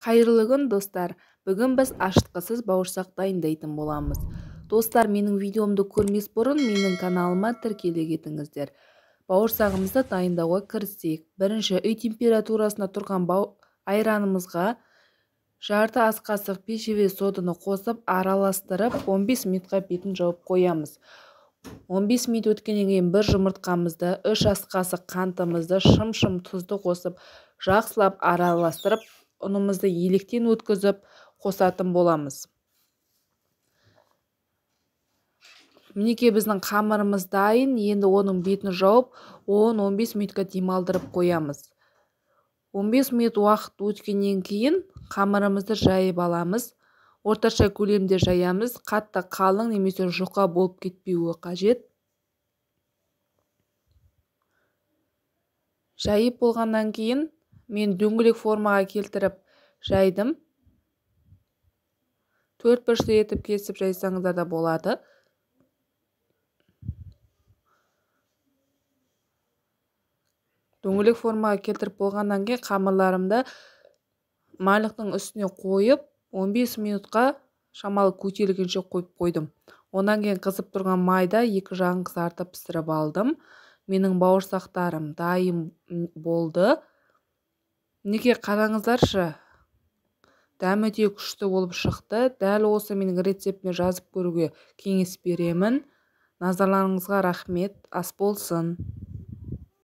Қайырлы күн, достар. Бүгін біз ашытқысыз бауырсақ дайындайтын боламыз. Достар, менің видеомды көрмес бұрын менің каналыма тіркеле кетіңіздер. Бауырсағымызды дайындауға кірісейік. Бірінші, үй температурасында тұрған айранымызға жарты ас қасық пищевый соданы қосып, араластырып, 15 минутқа бетін жауып қоямыз. 15 минут өткеннен кейін бір жұмыртқамызды, 3 ас қасық қантымызды, шым-шым тұзды қосып, жақсылап араластырып, ұнымызды електен өткізіп қосатын боламыз. Мінекей біздің қамырымыз дайын. Енді оның бетін жауып 10-15 минутқа демалдырып қоямыз. 15 минут уақыт өткеннен кейін қамырымызды жайып аламыз. Орташа көлемде жаямыз. Қатты қалың немесе жұқа болып кетпеуі қажет. Жайып болғаннан кейін мен дөңгелек формаға келтіріп жайдым. 4 бұрышты етіп кесіп жайсаңыздар да болады. Дөңгелек формаға келтіріп болғаннан кейін қамырларымды майлықтың үстіне қойып, 15 минутқа шамалы көтерілгенше қойып қойдым. Онан кейін қызып тұрған майда екі жағын қызартып пісіріп алдым. Менің бауырсақтарым дайын болды. Неге қараңыздаршы, дәмі де күшті болып шықты. Дәл осы менің рецептіме жазып көруге кеңес беремін. Назарларыңызға рахмет. Ас болсын.